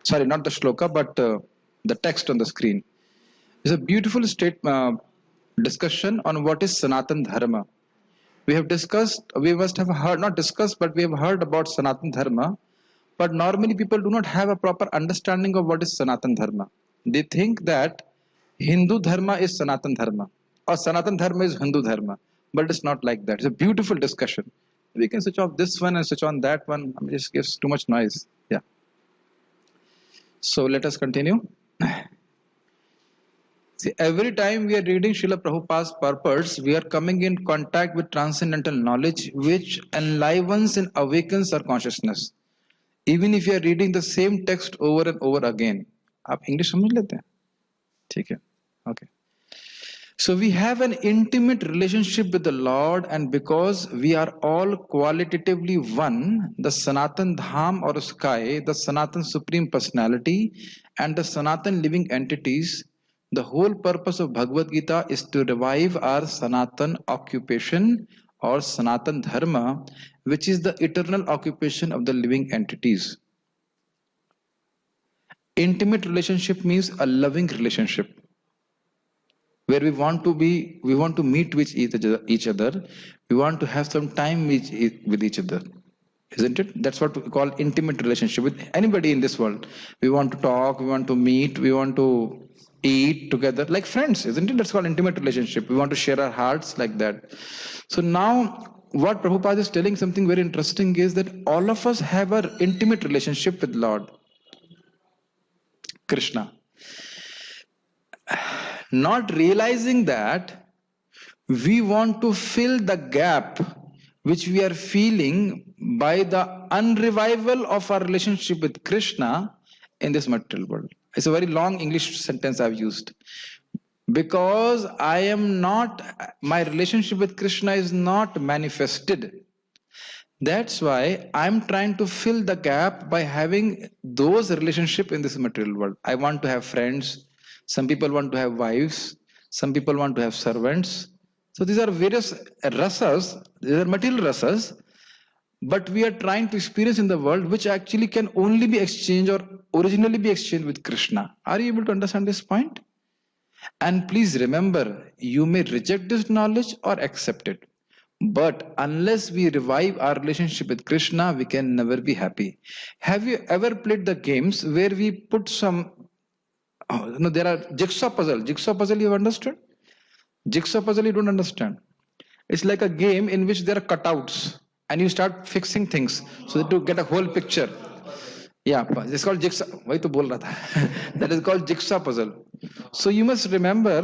sorry, not the shloka, but the text on the screen. It's a beautiful discussion on what is Sanatan Dharma. We have discussed, we must have heard, not discussed, but we have heard about Sanatan Dharma. But normally people do not have a proper understanding of what is Sanatan Dharma. They think that Hindu Dharma is Sanatan Dharma or Sanatan Dharma is Hindu Dharma. But it's not like that. It's a beautiful discussion. We can switch off this one and switch on that one. I mean, it just gives too much noise. Yeah. So let us continue. See, every time we are reading Srila Prabhupada's purports, we are coming in contact with transcendental knowledge which enlivens and awakens our consciousness. Even if you are reading the same text over and over again. आप English समझ लेते हैं? ठीक है? Okay. So we have an intimate relationship with the Lord, and because we are all qualitatively one, the Sanatan Dham or sky, the Sanatan Supreme Personality and the Sanatan living entities, the whole purpose of Bhagavad Gita is to revive our Sanatan occupation or Sanatan Dharma, which is the eternal occupation of the living entities. Intimate relationship means a loving relationship where we want to meet with each other, we want to have some time with each other, isn't it? That's what we call intimate relationship with anybody in this world. We want to talk, we want to meet, we want to eat together like friends, isn't it? That's called intimate relationship. We want to share our hearts like that. So now what Prabhupada is telling something very interesting is that all of us have an intimate relationship with Lord Krishna. Not realizing that we want to fill the gap which we are feeling by the unrevival of our relationship with Krishna in this material world. It's a very long English sentence I've used. Because my relationship with Krishna is not manifested. That's why I'm trying to fill the gap by having those relationships in this material world. I want to have friends. Some people want to have wives. Some people want to have servants. So these are various rasas. These are material rasas. But we are trying to experience in the world which actually can only be exchanged or originally be exchanged with Krishna. Are you able to understand this point? And please remember, you may reject this knowledge or accept it. But unless we revive our relationship with Krishna, we can never be happy. Have you ever played the games where we put some... there are jigsaw puzzle. Jigsaw puzzle you have understood? Jigsaw puzzle you don't understand. It's like a game in which there are cutouts and you start fixing things so that to get a whole picture. Yeah, it's called jigsaw. वही तो बोल रहा था. That is called jigsaw puzzle. So you must remember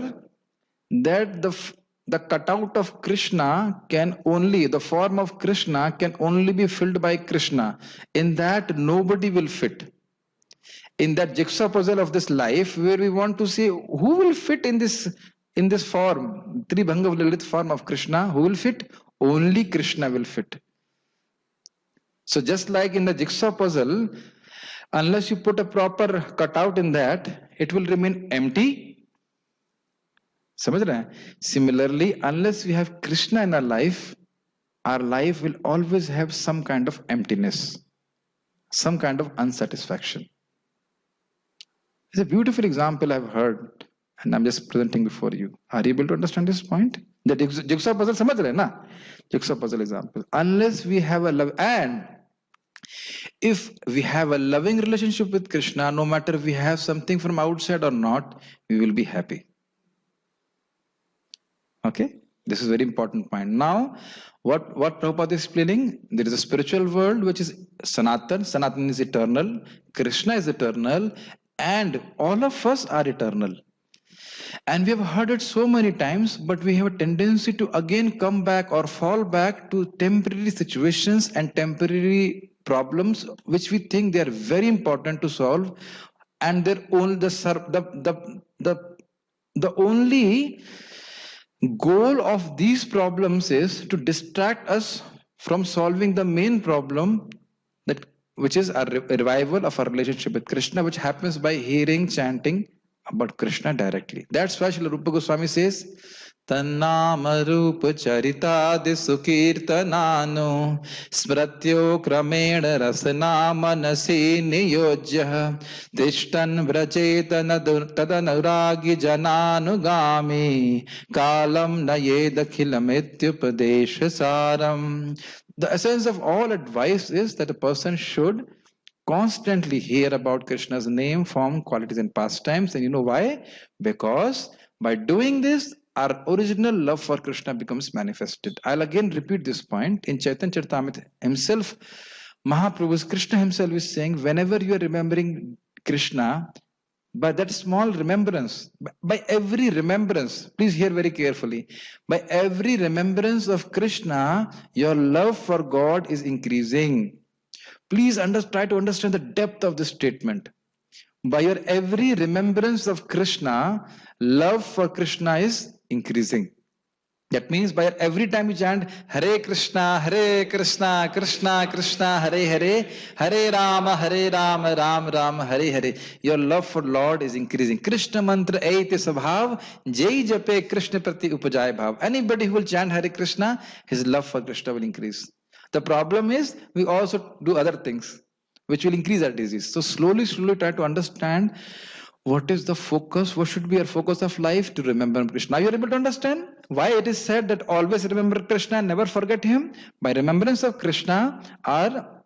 that the cutout of Krishna the form of Krishna can only be filled by Krishna. In that nobody will fit. In that jigsaw puzzle of this life where we want to see who will fit in this form, Tribhanga Lalit form of Krishna, who will fit? Only Krishna will fit. So just like in the jigsaw puzzle, unless you put a proper cutout in that, it will remain empty. समझ रहे हैं? Similarly, unless we have Krishna in our life will always have some kind of emptiness, some kind of unsatisfaction. It's a beautiful example I've heard, and I'm just presenting before you. Are you able to understand this point? The jigsaw puzzle, समझ रहे हैं ना? Jigsaw puzzle example. Unless we have a love, and if we have a loving relationship with Krishna, no matter if we have something from outside or not, we will be happy. Okay, this is a very important point. Now, what Prabhupada is explaining, there is a spiritual world which is Sanatan. Sanatan is eternal. Krishna is eternal. And all of us are eternal. And we have heard it so many times, but we have a tendency to again come back or fall back to temporary situations and temporary problems which we think they are very important to solve. And the only goal of these problems is to distract us from solving the main problem, which is a revival of our relationship with Krishna, which happens by hearing, chanting about Krishna directly. That's why Srila Rupa Goswami says तन्नामरूप चरितादि सुकीर्तनानु स्मृत्यो क्रमेण रसना मनसि नियोज्य तिष्ठन् व्रजेत तदनुरागी जनानुगामी कालं नयेदखिलमित्युपदेश सारम्. The essence of all advice is that a person should constantly hear about Krishna's name, form, qualities, and pastimes. And you know why? Because by doing this, our original love for Krishna becomes manifested. I'll again repeat this point. In Chaitanya Charitamrita himself, Mahaprabhu's Krishna himself is saying, whenever you are remembering Krishna, by that small remembrance, by every remembrance, please hear very carefully, by every remembrance of Krishna, your love for God is increasing. Please try to understand the depth of this statement. By your every remembrance of Krishna, love for Krishna is increasing. That means by every time you chant Hare Krishna, Krishna Krishna, Hare Hare, Hare Rama, Ram Rama, Hare Hare, your love for Lord is increasing. Krishna mantra aite sabhav, jai jape Krishna prati upajay bhav. Anybody who will chant Hare Krishna, his love for Krishna will increase. The problem is we also do other things which will increase our disease. So slowly try to understand what is the focus, what should be our focus of life to remember Krishna. Now you are able to understand why it is said that always remember Krishna and never forget him. By remembrance of Krishna, our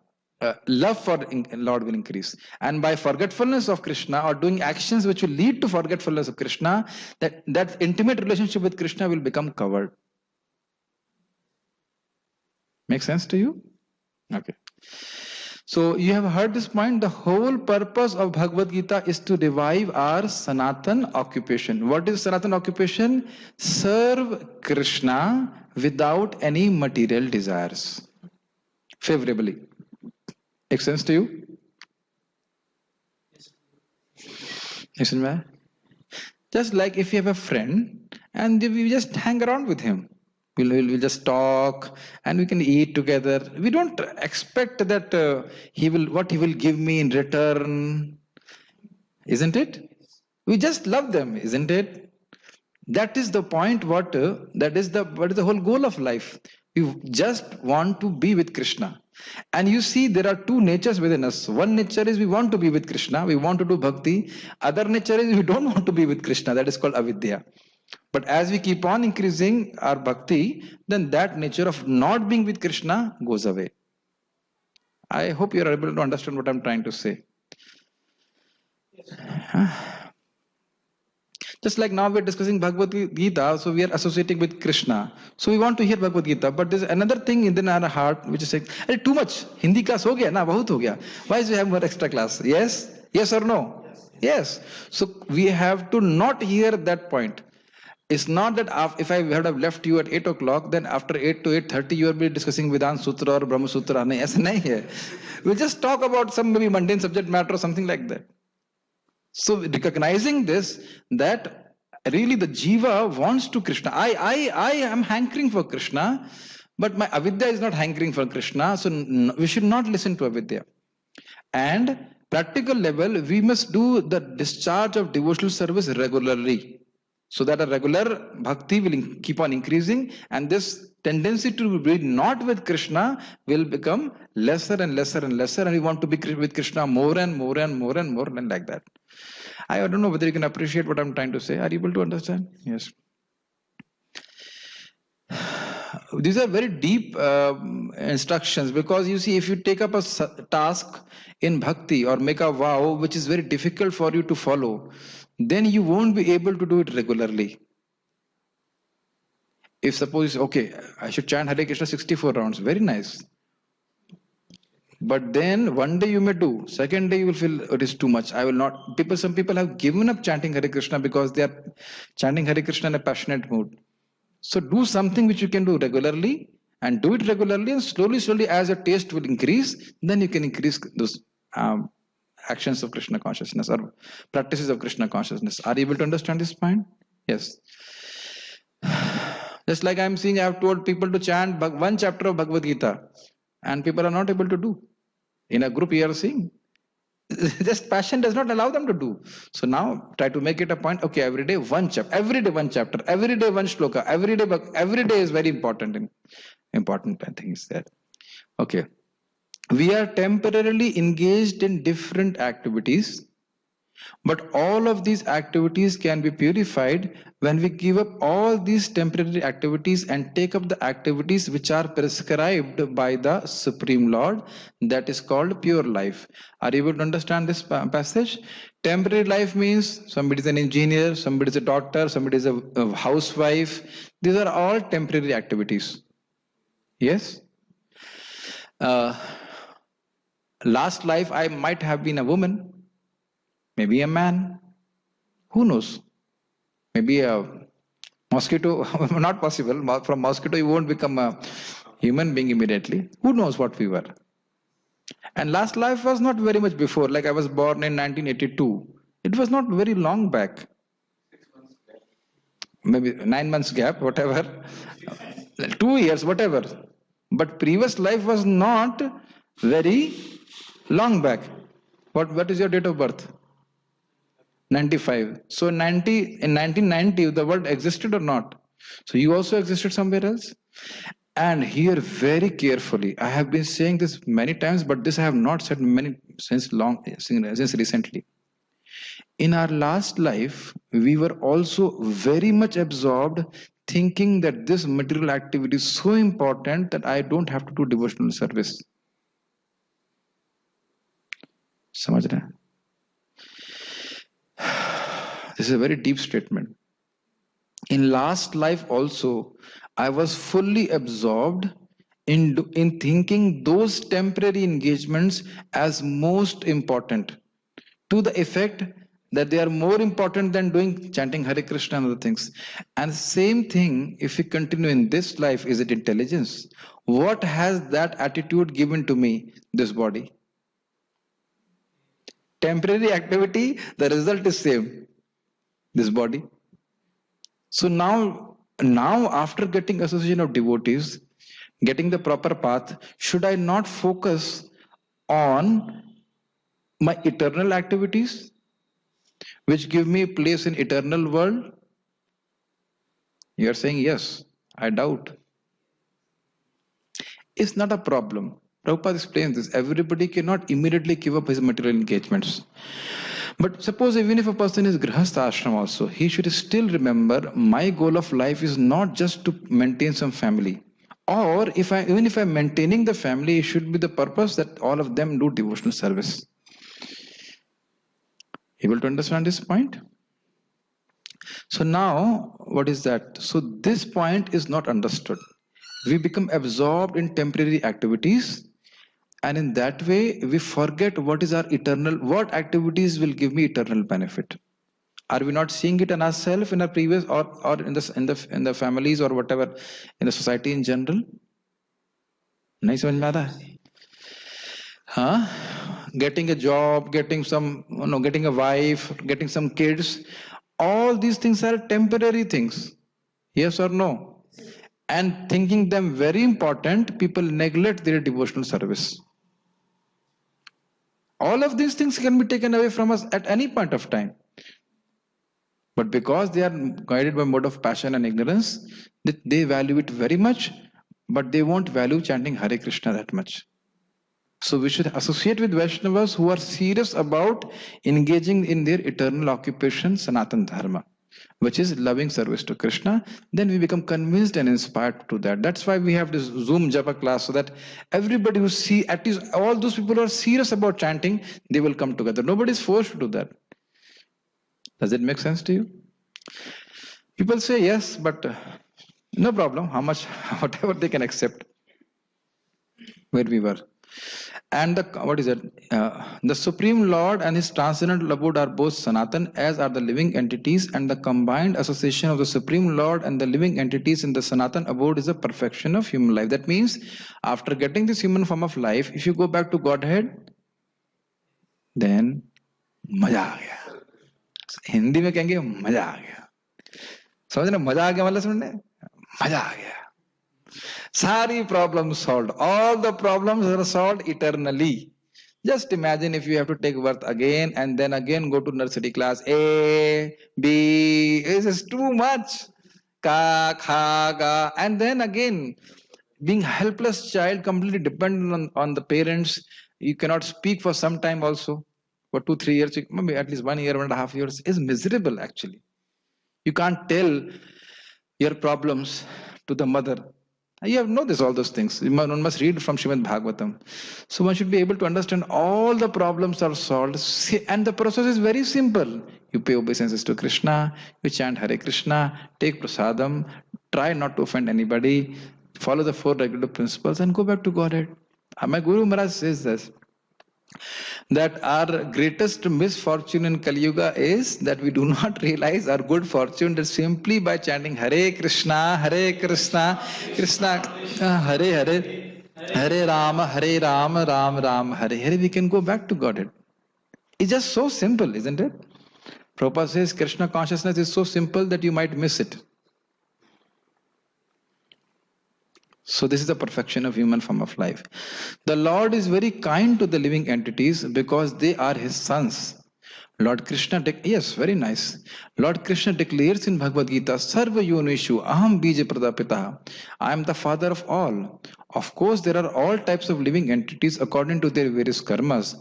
love for Lord will increase. And by forgetfulness of Krishna or doing actions which will lead to forgetfulness of Krishna, that intimate relationship with Krishna will become covered. Make sense to you? Okay. So you have heard this point. The whole purpose of Bhagavad Gita is to revive our Sanatan occupation. What is Sanatan occupation? Serve Krishna without any material desires. Favorably. Makes sense to you? Yes, ma'am. Just like if you have a friend and we just hang around with him. We'll just talk and we can eat together. We don't expect that what he will give me in return, isn't it? We just love them, isn't it? That is the point. What is the whole goal of life? We just want to be with Krishna. And you see, there are two natures within us. One nature is we want to be with Krishna. We want to do bhakti. Other nature is we don't want to be with Krishna. That is called avidya. But as we keep on increasing our bhakti, then that nature of not being with Krishna goes away. I hope you are able to understand what I'm trying to say. Just like now we're discussing Bhagavad Gita, so we are associating with Krishna. So we want to hear Bhagavad Gita, but there's another thing in our heart which is saying, too much. Hindi class ho gaya na, bahut ho gaya. Why is we have more extra class? Yes? Yes or no? Yes. So we have to not hear that point. It's not that if I would have left you at 8 o'clock, then after 8 to 8:30 you will be discussing Vedanta Sutra or Brahma Sutra. No, aisa nahi hai. We'll just talk about some maybe mundane subject matter or something like that. So recognizing this, that really the jiva wants to Krishna. I am hankering for Krishna, but my avidya is not hankering for Krishna. So we should not listen to avidya. And practical level, we must do the discharge of devotional service regularly, so that a regular bhakti will keep on increasing, and this tendency to be not with Krishna will become lesser and lesser and lesser, and we want to be with Krishna more and more and more and more, and like that. I don't know whether you can appreciate what I'm trying to say. Are you able to understand? Yes. These are very deep instructions, because you see, if you take up a task in bhakti or make a vow which is very difficult for you to follow, then you won't be able to do it regularly. If suppose, okay, I should chant Hare Krishna 64 rounds, very nice. But then one day you may do, second day you will feel it is too much. I will not. Some people have given up chanting Hare Krishna because they are chanting Hare Krishna in a passionate mood. So do something which you can do regularly, and do it regularly, and slowly as your taste will increase, then you can increase those actions of Krishna consciousness or practices of Krishna consciousness. Are you able to understand this point? Yes. Just like I'm seeing, I have told people to chant one chapter of Bhagavad Gita, and people are not able to do. In a group you are seeing, Just passion does not allow them to do. So now try to make it a point. Okay, every day one chapter, every day one chapter, every day one shloka, every day is very important. Important, I think, is there. Okay, we are temporarily engaged in different activities, but all of these activities can be purified when we give up all these temporary activities and take up the activities which are prescribed by the Supreme Lord, that is called pure life. Are you able to understand this passage? Temporary life means somebody is an engineer, somebody is a doctor, somebody is a housewife. These are all temporary activities. Yes? Uh, Last life I might have been a woman, maybe a man. Who knows? Maybe a mosquito, not possible. From mosquito, you won't become a human being immediately. Who knows what we were? And last life was not very much before. Like I was born in 1982. It was not very long back. Maybe 9 months gap, whatever. 2 years, whatever. But previous life was not very long back. What is your date of birth? 95. So in 1990, the world existed or not? So you also existed somewhere else? And here very carefully, I have been saying this many times, but this I have not said since recently. In our last life, we were also very much absorbed thinking that this material activity is so important that I don't have to do devotional service. समझ रहे हैं? This is a very deep statement. In last life also, I was fully absorbed in thinking those temporary engagements as most important, to the effect that they are more important than doing chanting Hare Krishna and other things. And same thing, if we continue in this life, is it intelligence? What has that attitude given to me? This body. Temporary activity, the result is same. This body. So now after getting association of devotees, getting the proper path, should I not focus on my eternal activities, which give me a place in eternal world? You are saying yes. I doubt. It's not a problem. Prabhupada explains this. Everybody cannot immediately give up his material engagements. But suppose even if a person is grihastha ashram also, he should still remember my goal of life is not just to maintain some family. Or even if I'm maintaining the family, it should be the purpose that all of them do devotional service. Able to understand this point? So now, what is that? So this point is not understood. We become absorbed in temporary activities, and in that way we forget what activities will give me eternal benefit. Are we not seeing it in ourselves, in our previous, or in the families, or whatever, in the society in general? नहीं समझ में आता है? Getting a job, getting a wife, getting some kids, all these things are temporary things. Yes or no? And thinking them very important, people neglect their devotional service. All of these things can be taken away from us at any point of time. But because they are guided by mode of passion and ignorance, they value it very much, but they won't value chanting Hare Krishna that much. So we should associate with Vaishnavas who are serious about engaging in their eternal occupation, Sanatan Dharma, which is loving service to Krishna. Then we become convinced and inspired to that. That's why we have this Zoom Japa class, so that everybody who at least all those people who are serious about chanting, they will come together. Nobody is forced to do that. Does it make sense to you? People say yes, but no problem. How much, whatever they can accept. Where we were. And the Supreme Lord and his transcendental abode are both Sanatan, as are the living entities, and the combined association of the Supreme Lord and the living entities in the Sanatan abode is the perfection of human life. That means, after getting this human form of life, if you go back to Godhead, then मजा आ गया. हिंदी में कहेंगे मजा आ गया. समझ रहे? मजा आ गया मतलब सुनने, मजा आ गया. Sari problems solved. All the problems are solved eternally. Just imagine if you have to take birth again and then again go to nursery class. A, B, this is too much. Ka, kha, ga, and then again being helpless child, completely dependent on the parents. You cannot speak for some time also. For 2 3 years, maybe at least 1 year, 1.5 years is miserable actually. You can't tell your problems to the mother. You have know this all those things. One must read from Srimad Bhagavatam. So one should be able to understand all the problems are solved. And the process is very simple. You pay obeisances to Krishna, you chant Hare Krishna, take prasadam, try not to offend anybody, follow the 4 regular principles and go back to Godhead. My Guru Maharaj says this, that our greatest misfortune in Kali Yuga is that we do not realize our good fortune that simply by chanting Hare Krishna, Krishna Hare Hare, Hare Rama, Ram Ram, Hare Hare, we can go back to Godhead. It's just so simple, isn't it? Prabhupada says Krishna consciousness is so simple that you might miss it. So this is the perfection of human form of life. The Lord is very kind to the living entities because they are his sons. Lord Krishna, yes, very nice. Lord Krishna declares in Bhagavad Gita, Sarva Yonishu Aham Bija Pradapita. I am the father of all. Of course, there are all types of living entities according to their various karmas.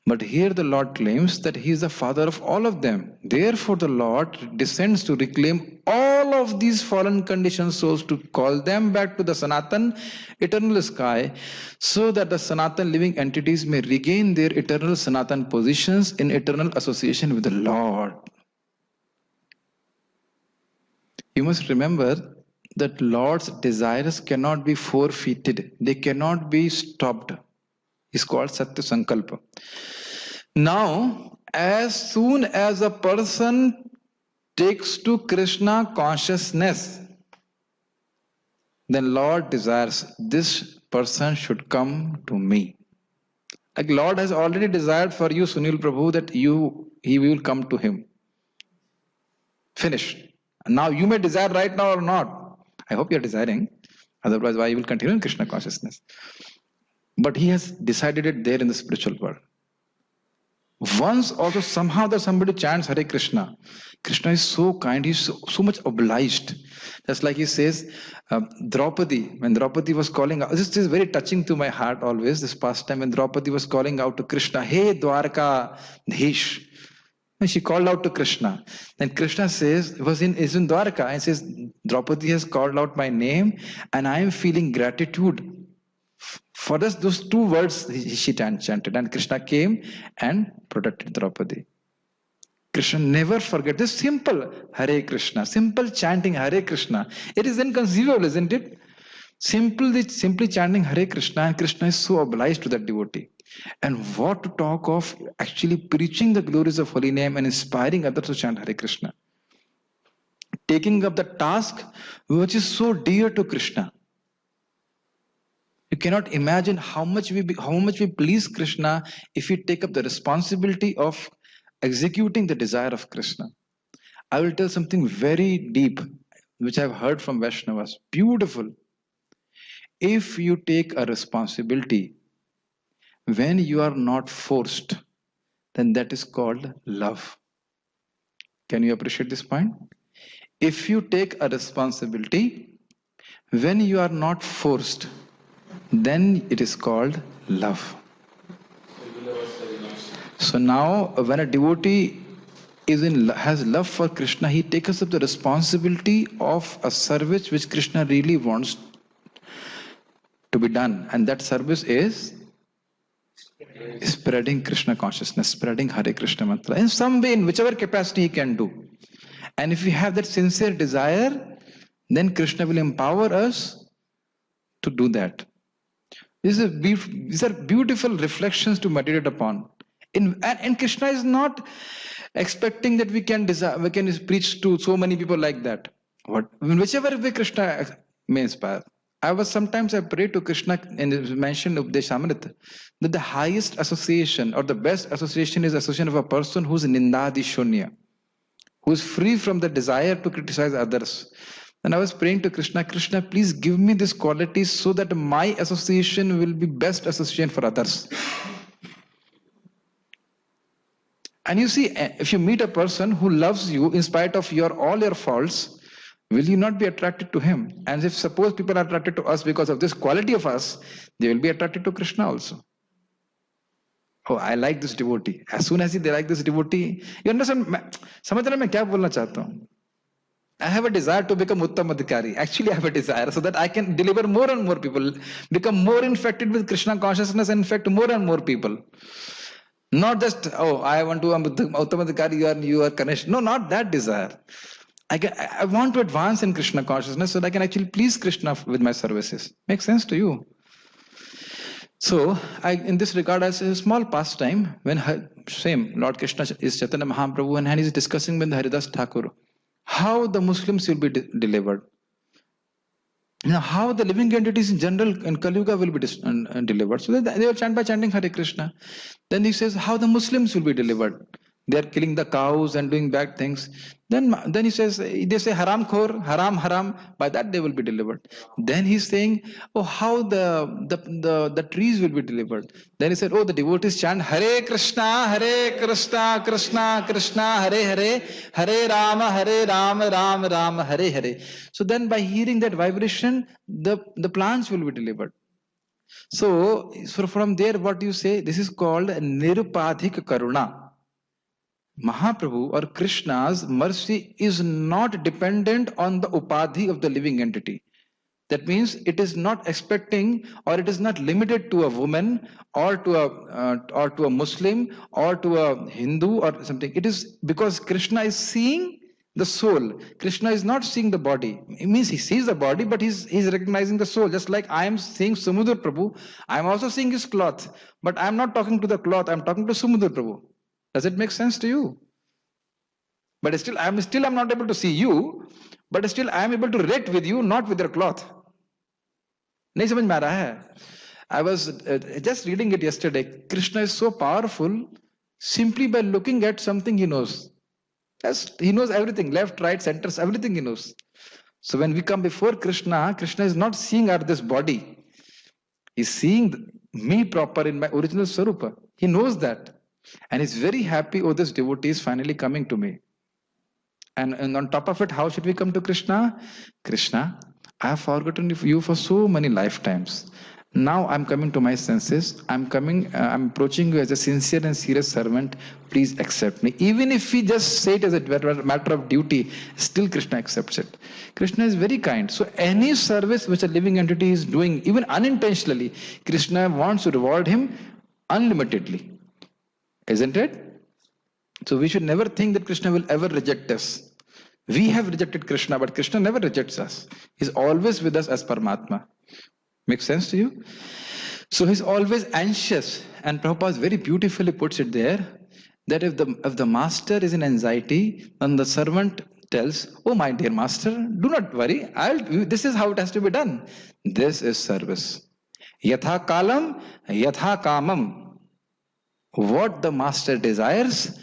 But here the Lord claims that he is the father of all of them. Therefore, the Lord descends to reclaim all of these fallen conditioned souls to call them back to the Sanatan eternal sky so that the Sanatan living entities may regain their eternal Sanatan positions in eternal association with the Lord. You must remember that Lord's desires cannot be forfeited. They cannot be stopped. It's called Satya Sankalpa. Now, as soon as a person takes to Krishna consciousness, then Lord desires this person should come to me. Like Lord has already desired for you, Sunil Prabhu, that he will come to him. Finished. And now you may desire right now or not. I hope you are desiring. Otherwise, why you will continue in Krishna consciousness? But he has decided it there in the spiritual world. Once also somehow that somebody chants Hare Krishna, Krishna is so kind, he's so much obliged. Just like he says, Draupadi, when Draupadi was calling out, this is very touching to my heart always, this pastime when Draupadi was calling out to Krishna, Hey Dwarka Dhish. And she called out to Krishna. Then Krishna says, is in Dwarka, and says, Draupadi has called out my name, and I am feeling gratitude. For us, those 2 words she chanted, and Krishna came and protected Draupadi. Krishna never forget this simple Hare Krishna, simple chanting Hare Krishna. It is inconceivable, isn't it? Simply chanting Hare Krishna, and Krishna is so obliged to that devotee. And what to talk of actually preaching the glories of holy name and inspiring others to chant Hare Krishna. Taking up the task which is so dear to Krishna. You cannot imagine how much we please Krishna if we take up the responsibility of executing the desire of Krishna. I will tell something very deep, which I have heard from Vaishnavas. Beautiful. If you take a responsibility when you are not forced, then that is called love. Can you appreciate this point? If you take a responsibility when you are not forced, then it is called love. So now when a devotee has love for Krishna, he takes up the responsibility of a service which Krishna really wants to be done, and that service is spreading Krishna consciousness, spreading Hare Krishna mantra in some way, in whichever capacity he can do. And if we have that sincere desire, then Krishna will empower us to do that. These are beautiful reflections to meditate upon. And Krishna is not expecting that we can preach to so many people like that. Whichever way Krishna may inspire. I pray to Krishna, and it was mentioned Updeshamrita, that the highest association or the best association is association of a person who is nindadi shunya, who is free from the desire to criticize others. And I was praying to Krishna, Krishna, please give me this quality so that my association will be best association for others. And you see, if you meet a person who loves you in spite of all your faults, will you not be attracted to him? And if suppose people are attracted to us because of this quality of us, they will be attracted to Krishna also. Oh, I like this devotee. As soon as they like this devotee, you understand? समझ रहे मैं क्या बोलना चाहता हूँ? I have a desire to become Uttam Adhikari. Actually, I have a desire so that I can deliver more and more people, become more infected with Krishna consciousness and infect more and more people. Not just, oh, I want to Uttam Adhikari, you are Ganesh. No, not that desire. I want to advance in Krishna consciousness so that I can actually please Krishna with my services. Makes sense to you? So, in this regard, as a small pastime, when Lord Krishna is Chaitanya Mahaprabhu and he is discussing with Haridas Thakur how the Muslims will be delivered. Now, how the living entities in general in Kali Yuga will be delivered. So they will chant by chanting Hare Krishna. Then he says how the Muslims will be delivered. They are killing the cows and doing bad things. Then he says, they say haram khor, haram, by that they will be delivered. Then he's saying, oh, how the trees will be delivered. Then he said, oh, the devotees chant Hare Krishna, Krishna Krishna, Hare Rama, Rama, Hare. So then by hearing that vibration, the plants will be delivered. So from there, what you say, this is called Nirupadhik Karuna. Mahaprabhu or Krishna's mercy is not dependent on the upadhi of the living entity. That means it is not expecting or it is not limited to a woman or to a Muslim or to a Hindu or something. It is because Krishna is seeing the soul. Krishna is not seeing the body. It means he sees the body, but he's recognizing the soul. Just like I am seeing Samudra Prabhu, I am also seeing his cloth, but I am not talking to the cloth. I am talking to Samudra Prabhu. Does it make sense to you? But still I'm not able to see you, but still I am able to relate with you, not with your cloth. नहीं समझ में आ रहा है? I was just reading it yesterday. Krishna is so powerful simply by looking at something he knows. He knows everything, left, right, centers, everything he knows. So when we come before Krishna, Krishna is not seeing this body. He's seeing me proper in my original Swarupa. He knows that. And he's very happy, oh, this devotee is finally coming to me. And on top of it, how should we come to Krishna? Krishna, I have forgotten you for so many lifetimes. Now I'm coming to my senses. I'm approaching you as a sincere and serious servant. Please accept me. Even if we just say it as a matter of duty, still Krishna accepts it. Krishna is very kind. So any service which a living entity is doing, even unintentionally, Krishna wants to reward him unlimitedly. Isn't it? So we should never think that Krishna will ever reject us. We have rejected Krishna, but Krishna never rejects us. He's always with us as Paramatma. Makes sense to you? So he's always anxious. And Prabhupada very beautifully puts it there, that if the master is in anxiety, and the servant tells, oh my dear master, do not worry, this is how it has to be done. This is service. Yatha kalam, yatha kamam. What the master desires,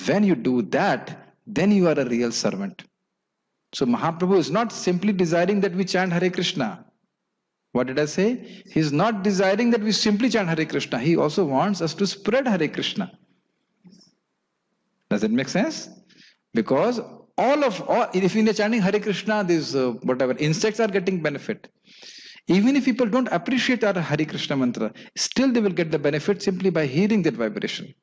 when you do that, then you are a real servant. So Mahaprabhu is not simply desiring that we chant Hare Krishna. What did I say? He is not desiring that we simply chant Hare Krishna. He also wants us to spread Hare Krishna. Does it make sense? Because if we are chanting Hare Krishna, these whatever insects are getting benefit. Even if people don't appreciate our Hare Krishna mantra, still they will get the benefit simply by hearing that vibration.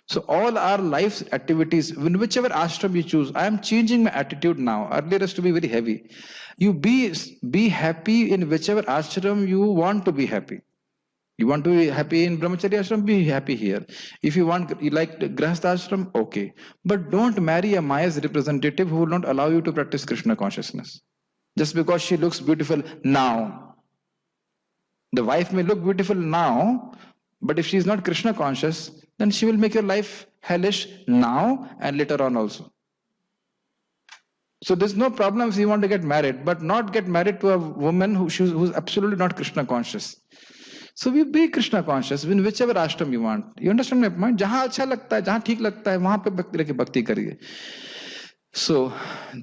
So all our life's activities, in whichever ashram you choose, I am changing my attitude now. Earlier used to be very heavy. You be happy in whichever ashram you want to be happy. You want to be happy in Brahmacharya ashram, be happy here. If you like Grahastha ashram, okay. But don't marry a Maya's representative who will not allow you to practice Krishna consciousness. Just because she looks beautiful now. The wife may look beautiful now, but if she is not Krishna conscious, then she will make your life hellish now and later on also. So there's no problem if you want to get married, but not get married to a woman who's absolutely not Krishna conscious. So we be Krishna conscious in whichever ashram you want. You understand my point? Jahan acha lagta hai, jahan theek lagta hai, wahan pe bhakti kariye. So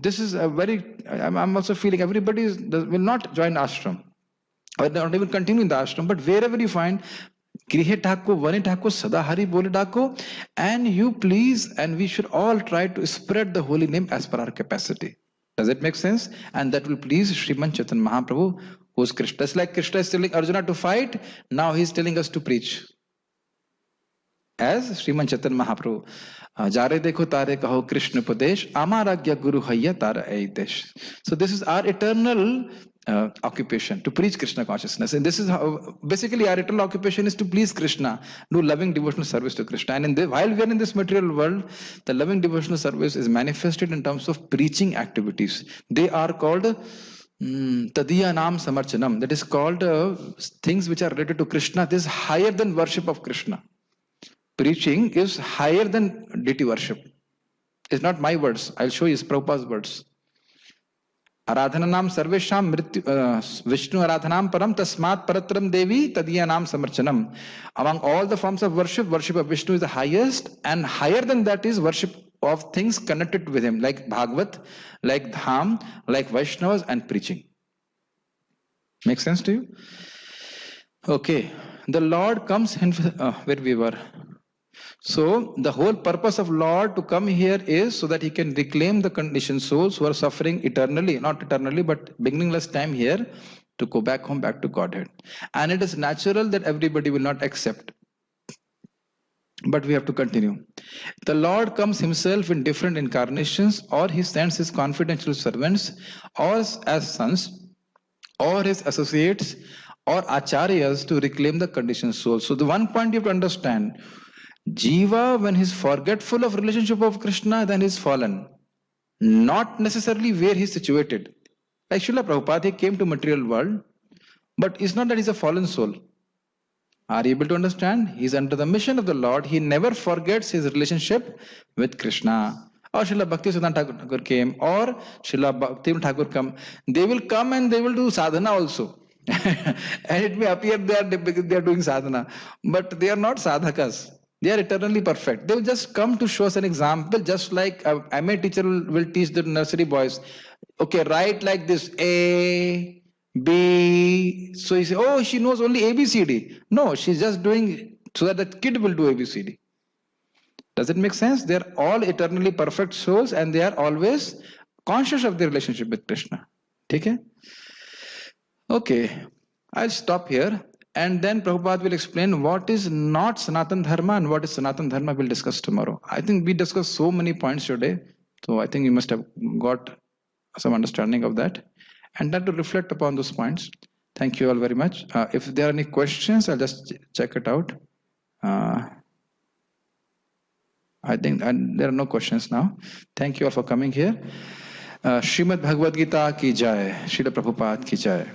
this is I'm also feeling everybody will not join ashram or not even continue in the ashram, but wherever you find, Grihe Thako, Vani Thako, Sadahari Bole Thako, and you please, and we should all try to spread the holy name as per our capacity. Does it make sense? And that will please Sriman Chaitanya Mahaprabhu, who's Krishna. Just like Krishna is telling Arjuna to fight, now he's telling us to preach. As Sriman Chaitanya Mahaprabhu, Jare dekho tare kaho Krishna Padesh, Amaragya Guru Hayya Tara Aidesh. So this is our eternal occupation, to preach Krishna consciousness. And this is how, basically our eternal occupation is to please Krishna, do loving devotional service to Krishna. And while we are in this material world, the loving devotional service is manifested in terms of preaching activities. They are called Tadiya Nam Samarchanam. That is called things which are related to Krishna. This is higher than worship of Krishna. Preaching is higher than deity worship. It's not my words. I'll show you, it's Prabhupada's words. Aradhananam sarvesham Vishnu aradhanam param tasmat paratram devi tadiyanam samarchanam. Among all the forms of worship, worship of Vishnu is the highest, and higher than that is worship of things connected with him, like Bhagavat, like Dham, like Vaishnavas, and preaching. Make sense to you? Okay. The Lord comes in where we were. So the whole purpose of Lord to come here is so that he can reclaim the conditioned souls who are suffering eternally, not eternally, but beginningless time here, to go back home, back to Godhead. And it is natural that everybody will not accept. But we have to continue. The Lord comes himself in different incarnations, or he sends his confidential servants, or as sons, or his associates, or acharyas to reclaim the conditioned soul. So the one point you have to understand, Jeeva, when he's forgetful of relationship of Krishna, then he's fallen. Not necessarily where he's situated. Like Srila Prabhupada, he came to material world, but it's not that he's a fallen soul. Are you able to understand? He's under the mission of the Lord. He never forgets his relationship with Krishna. Or Srila Bhakti Siddhanta Thakur came, or Srila Bhakti Thakur come. They will come and they will do sadhana also. And it may appear they are doing sadhana, but they are not sadhakas. They are eternally perfect. They will just come to show us an example, just like a MA teacher will teach the nursery boys. Okay, write like this, A, B. So he says, oh, she knows only ABCD. No, she's just doing so that the kid will do ABCD. Does it make sense? They are all eternally perfect souls and they are always conscious of their relationship with Krishna. Okay? Okay, I'll stop here. And then Prabhupada will explain what is not Sanatan Dharma and what is Sanatan Dharma. We'll discuss tomorrow. I think we discussed so many points today. So I think you must have got some understanding of that. And then to reflect upon those points. Thank you all very much. If there are any questions, I'll just check it out. I think there are no questions now. Thank you all for coming here. Srimad Bhagavad Gita ki jai. Srila Prabhupada ki jai.